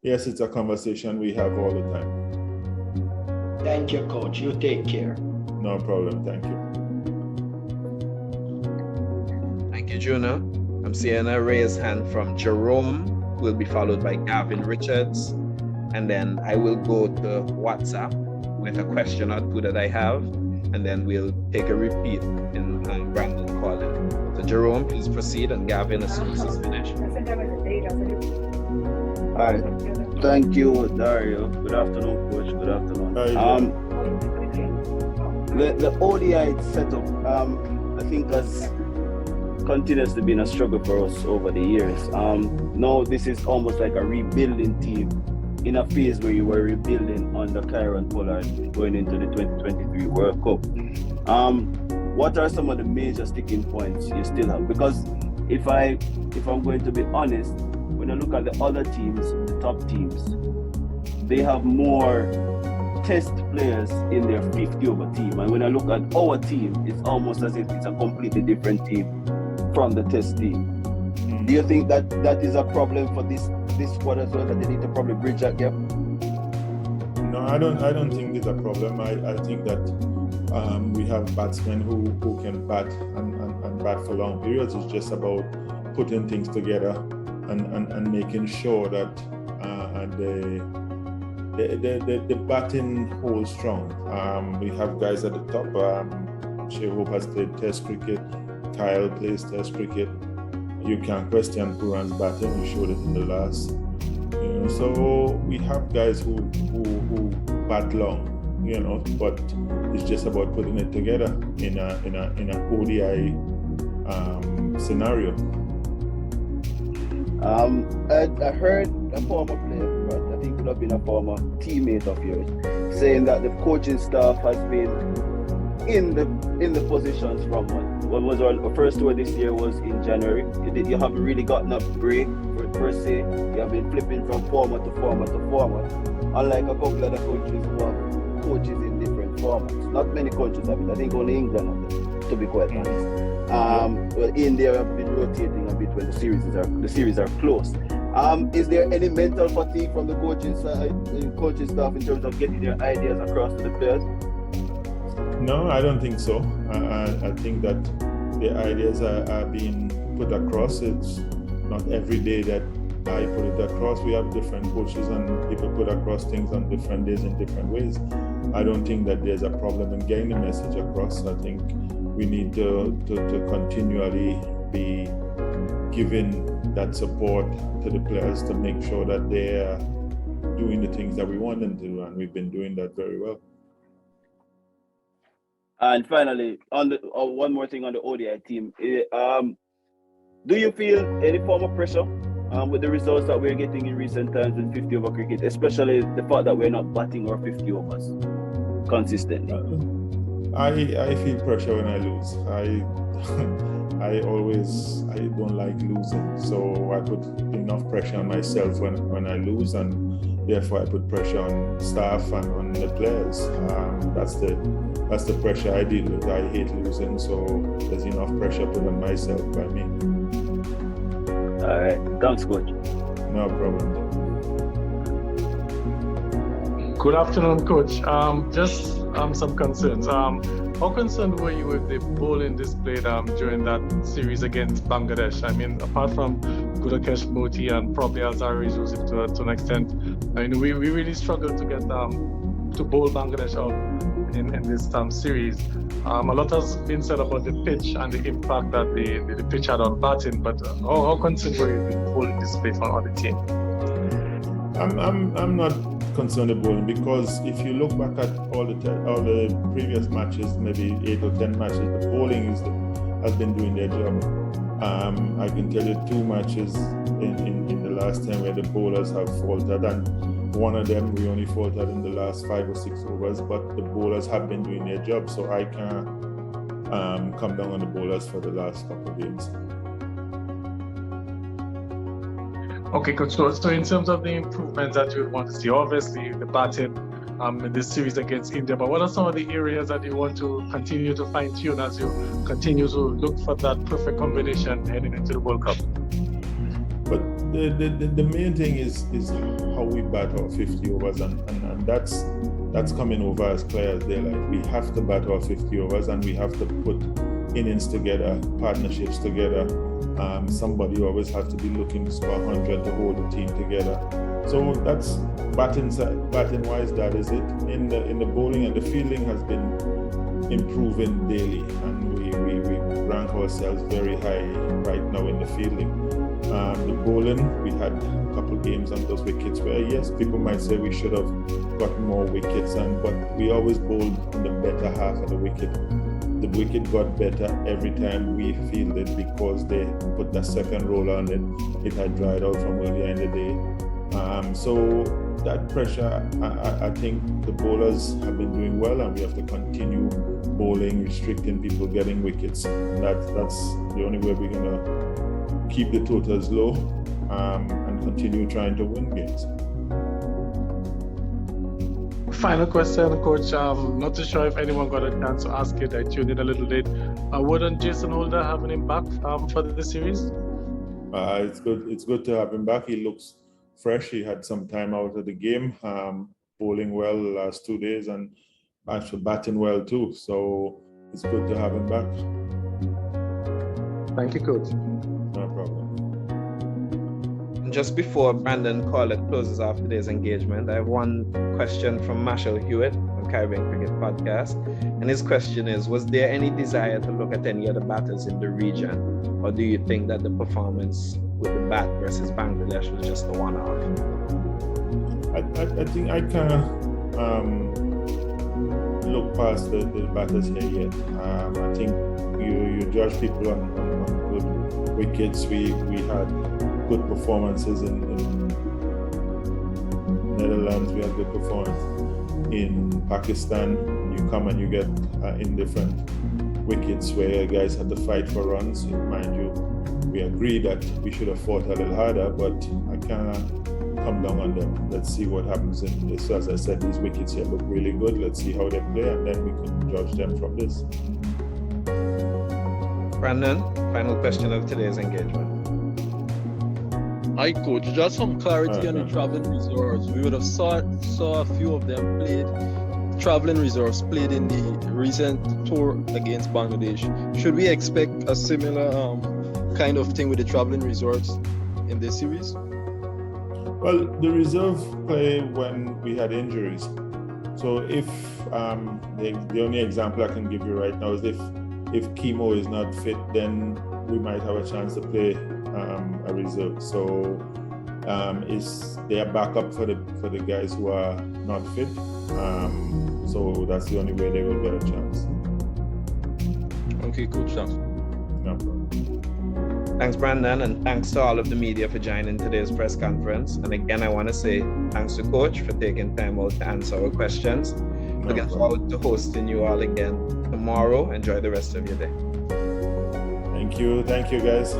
yes, it's a conversation we have all the time. Thank you, Coach. You take care. No problem. Thank you. Thank you, Juna. I'm seeing a raised hand from Jerome, who will be followed by Gavin Richards. And then I will go to WhatsApp with a question or two that I have. And then we'll take a repeat in Brandon calling. So Jerome, please proceed, and Gavin, as soon as he's finished. Hi. Thank you, Dario. Good afternoon, Coach. Good afternoon. The ODI setup, I think has continuously been a struggle for us over the years. Now this is almost like a rebuilding team in a phase where you were rebuilding under Kyron Pollard going into the 2023 World Cup. What are some of the major sticking points you still have? Because if I'm going to be honest, when I look at the other teams, the top teams, they have more test players in their 50 over team. And when I look at our team, it's almost as if it's a completely different team from the test team. Do you think that is a problem for this squad as well, that they need to probably bridge that gap? No, I don't think it's a problem. I think that we have batsmen who can bat and bat for long periods. It's just about putting things together and making sure that the batting holds strong. We have guys at the top. Shea Hope has played Test cricket. Kyle plays Test cricket. You can't question Puran's batting. You showed it in the last. So we have guys who bat long. But it's just about putting it together in an ODI scenario. I heard a former player, but I think could have been a former teammate of yours, saying that the coaching staff has been in the positions from what was our first tour this year was in January. You haven't really gotten a break per se. You have been flipping from format to format to format, unlike a couple other countries who have coaches in different formats. Not many countries have it. I think only England have it, to be quite honest. Well, India have been rotating a bit when the series are close. Is there any mental fatigue from the coaching side, coaching staff, in terms of getting their ideas across to the players? No, I don't think so. I think that the ideas are being put across. It's not every day that I put it across. We have different coaches and people put across things on different days in different ways. I don't think that there's a problem in getting the message across. I think we need to continually be giving that support to the players to make sure that they are doing the things that we want them to do, and we've been doing that very well. And finally, on the one more thing on the ODI team, do you feel any form of pressure with the results that we're getting in recent times with 50 over cricket, especially the fact that we're not batting our 50 overs consistently? I feel pressure when I lose. I don't like losing, so I put enough pressure on myself when I lose, and therefore I put pressure on staff and on the players. That's the pressure I deal with. I hate losing, so there's enough pressure put on myself by me. All right, thanks, Coach. No problem. Good afternoon, Coach. Just some concerns. How concerned were you with the bowling displayed during that series against Bangladesh? I mean, apart from Gudakesh Moti and probably Azari Yusuf to an extent, I mean, we really struggled to get to bowl Bangladesh out in this series. A lot has been said about the pitch and the impact that the pitch had on batting, but how concerned were you with the bowling display from other team? I'm not concerned about bowling, because if you look back at all the previous matches, maybe 8 or 10 matches, the bowling has been doing their job. I can tell you 2 matches in the last 10 where the bowlers have faltered, and one of them we only faltered in the last 5 or 6 overs, but the bowlers have been doing their job, so I can't come down on the bowlers for the last couple of games. Okay, good. So in terms of the improvements that you want to see, obviously the batting in this series against India, but what are some of the areas that you want to continue to fine-tune as you continue to look for that perfect combination heading into the World Cup? the main thing is how we bat our 50 overs, and that's coming over as players. They're like, we have to bat our 50 overs, and we have to put innings together, partnerships together. Somebody always has to be looking to score 100 to hold the team together. So that's batting wise. That is it. In the bowling and the fielding has been improving daily, and we rank ourselves very high right now in the fielding. The bowling, we had a couple games on those wickets where, yes, people might say we should have got more wickets, but we always bowled on the better half of the wicket. The wicket got better every time we fielded because they put that second roller on it. It had dried out from earlier in the day. So that pressure, I think the bowlers have been doing well, and we have to continue bowling, restricting people getting wickets. And that's the only way we're going to keep the totals low and continue trying to win games. Final question, Coach. Not too sure if anyone got a chance to ask it. I tuned in a little late. Wouldn't Jason Holder have an impact for the series? It's good. It's good to have him back. He looks fresh. He had some time out of the game, bowling well the last 2 days, and actually batting well too. So it's good to have him back. Thank you, Coach. No problem. Just before Brandon Corlett closes off today's engagement, I have one question from Marshall Hewitt from Caribbean Cricket Podcast. And his question is, was there any desire to look at any other batters in the region? Or do you think that the performance with the bat versus Bangladesh was just a one-off? I think I kind of look past the batters here yet. I think you judge people on good wickets. We had good performances in Netherlands. We had good performance in Pakistan. You come and you get indifferent wickets where guys had to fight for runs. Mind you, we agree that we should have fought a little harder, but I can't come down on them. Let's see what happens in this. As I said, these wickets here look really good. Let's see how they play, and then we can judge them from this. Brandon, final question of today's engagement. Hi, Coach. Just some clarity on the traveling reserves. We would have saw a few of them played. Traveling reserves played in the recent tour against Bangladesh. Should we expect a similar kind of thing with the traveling reserves in this series? Well, the reserve play when we had injuries. So if the only example I can give you right now is if Chemo is not fit, then we might have a chance to play a reserve. So is their backup for the guys who are not fit. So that's the only way they will get a chance. Okay, Coach. Thanks. No problem. Thanks, Brandon, and thanks to all of the media for joining today's press conference. And again, I want to say thanks to Coach for taking time out to answer our questions. Looking forward to hosting you all again tomorrow. Enjoy the rest of your day. Thank you, guys.